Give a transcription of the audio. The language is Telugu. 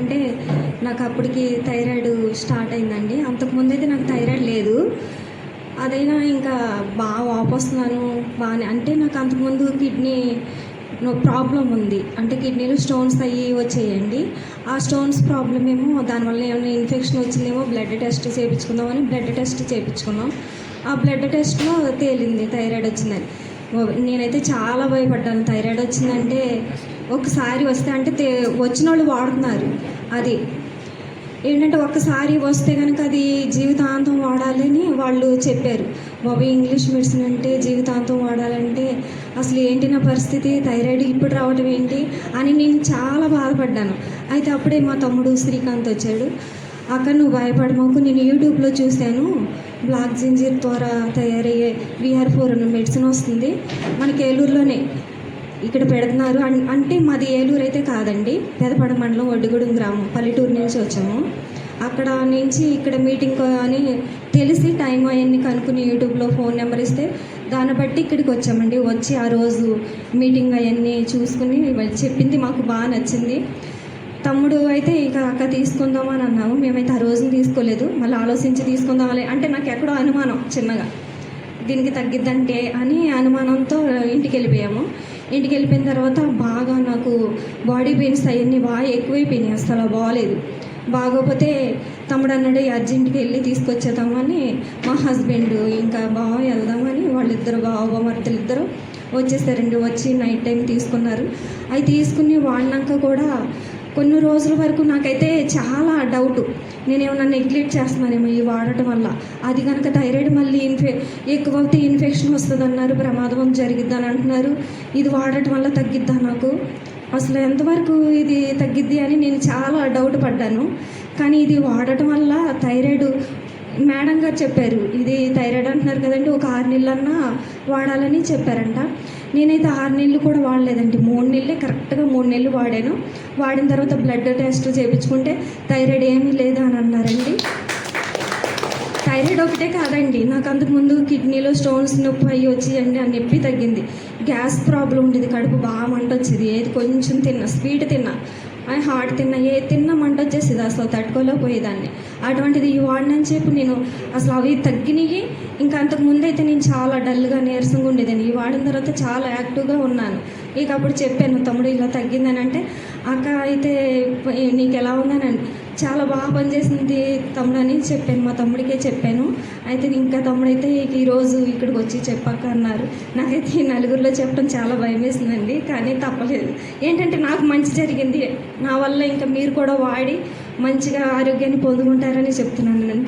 ఏంటంటే నాకు అప్పటికి థైరాయిడ్ స్టార్ట్ అయిందండి. అంతకుముందైతే నాకు థైరాయిడ్ లేదు. అదైనా ఇంకా బాగా వాపొస్తున్నాను బాగానే. అంటే నాకు అంతకుముందు కిడ్నీ ప్రాబ్లం ఉంది. అంటే కిడ్నీలో స్టోన్స్ అయ్యి వచ్చేయండి. ఆ స్టోన్స్ ప్రాబ్లమ్ ఏమో దానివల్ల ఏమైనా ఇన్ఫెక్షన్ వచ్చిందేమో బ్లడ్ టెస్ట్ చేయించుకుందామని బ్లడ్ టెస్ట్ చేయించుకున్నాం. ఆ బ్లడ్ టెస్ట్లో తేలింది థైరాయిడ్ వచ్చిందని. నేనైతే చాలా భయపడ్డాను. థైరాయిడ్ వచ్చిందంటే ఒకసారి వస్తే అంటే వచ్చిన వాళ్ళు వాడుతున్నారు. అది ఏంటంటే ఒక్కసారి వస్తే కనుక అది జీవితాంతం వాడాలని వాళ్ళు చెప్పారు. బాబు ఇంగ్లీష్ మెడిసిన్ అంటే జీవితాంతం వాడాలంటే అసలు ఏంటి నా పరిస్థితి, థైరాయిడ్ ఇప్పుడు రావడం ఏంటి అని నేను చాలా బాధపడ్డాను. అయితే అప్పుడే మా తమ్ముడు శ్రీకాంత్ వచ్చాడు. అక్క నువ్వు భయపడమాకు, నేను యూట్యూబ్లో చూశాను బ్లాక్ జింజర్ ద్వారా తయారయ్యే VR4 అన్న మెడిసిన్ వస్తుంది, మనకి ఏలూరులోనే ఇక్కడ పెడుతున్నారు. అంటే మాది ఏలూరు అయితే కాదండి, పెదపడ మండలం ఒడ్డుగూడెం గ్రామం, పల్లెటూరు నుంచి వచ్చాము. అక్కడ నుంచి ఇక్కడ మీటింగ్ అని తెలిసి టైం అవన్నీ కనుక్కుని యూట్యూబ్లో ఫోన్ నెంబర్ ఇస్తే దాన్ని బట్టి ఇక్కడికి వచ్చామండి. వచ్చి ఆ రోజు మీటింగ్ అవన్నీ చూసుకుని చెప్పింది మాకు బాగా నచ్చింది. తమ్ముడు అయితే ఇక అక్క తీసుకుందామని అన్నాము. మేమైతే ఆ రోజున తీసుకోలేదు, మళ్ళీ ఆలోచించి తీసుకుందామని. అంటే నాకు ఎక్కడో అనుమానం చిన్నగా దీనికి తగ్గిద్దంటే అని అనుమానంతో ఇంటికి వెళ్ళిపోయాము. ఇంటికి వెళ్ళిపోయిన తర్వాత బాగా నాకు బాడీ పెయిన్స్ అవన్నీ బాగా ఎక్కువైపోయినాయి. అసలు బాగాలేదు. బాగోపోతే తమ్ముడు అన్నాడు అర్జెంట్కి వెళ్ళి తీసుకొచ్చేద్దామని మా హస్బెండ్ ఇంకా బాగా వెళ్దామని వాళ్ళిద్దరు బావమర్తలు ఇద్దరు వచ్చేసారండి. వచ్చి నైట్ టైం తీసుకున్నారు. అవి తీసుకుని వాడినాక కూడా కొన్ని రోజుల వరకు నాకైతే చాలా డౌటు, నేనేమన్నా నెగ్లెక్ట్ చేస్తున్నానేమో ఈ వాడటం వల్ల. అది కనుక థైరాయిడ్ మళ్ళీ ఎక్కువ అవుతే ఇన్ఫెక్షన్ వస్తుంది అన్నారు, ప్రమాదం జరిగిద్ది అని అంటున్నారు. ఇది వాడటం వల్ల తగ్గిద్దా నాకు, అసలు ఎంతవరకు ఇది తగ్గిద్ది అని నేను చాలా డౌట్ పడ్డాను. కానీ ఇది వాడటం వల్ల థైరాయిడ్ మేడం గారు చెప్పారు, ఇది థైరాయిడ్ అంటున్నారు కదండి, ఒక 6 నెలలన్నా వాడాలని చెప్పారంట. నేనైతే 6 నెలలు కూడా వాడలేదండి, 3 నెలలే, కరెక్ట్గా 3 నెలలు వాడాను. వాడిన తర్వాత బ్లడ్ టెస్ట్ చేయించుకుంటే థైరాయిడ్ ఏమీ లేదు అని అన్నారండి. థైరాయిడ్ ఒకటే కాదండి, నాకు అంతకుముందు కిడ్నీలో స్టోన్స్ నొప్పి అయ్యి వచ్చేయండి, ఆ నొప్పి తగ్గింది. గ్యాస్ ప్రాబ్లం ఉండేది, కడుపు బాగా మంట వచ్చేది. ఏది కొంచెం తిన్నా, స్వీట్ తిన్నా, హాట్ తిన్నా, ఏ తిన్నా మంట వచ్చేసేది, అసలు తట్టుకోలేకపోయేదాన్ని. అటువంటిది ఈ వాడినని చెప్పి నేను అసలు అవి తగ్గినాయి. ఇంకా అంతకుముందు అయితే నేను చాలా డల్గా నీరసంగా ఉండేదాన్ని. ఈ వాడిన తర్వాత చాలా యాక్టివ్గా ఉన్నాను. ఇక అప్పుడు చెప్పాను తమ్ముడు ఇలా తగ్గిందని. అంటే అక్క అయితే నీకు ఎలా ఉందని చాలా బాగా పనిచేసింది తమ్ముడు అని చెప్పాను, మా తమ్ముడికే చెప్పాను. అయితే ఇంకా తమ్ముడైతే ఈరోజు ఇక్కడికి వచ్చి చెప్పాక అన్నారు. నాకైతే ఈ నలుగురిలో చెప్పడం చాలా భయం వేసిందండి, కానీ తప్పలేదు. ఏంటంటే నాకు మంచి జరిగింది, నా వల్ల ఇంకా మీరు కూడా వాడి మంచిగా ఆరోగ్యాన్ని పొందుకుంటారని చెప్తున్నాను.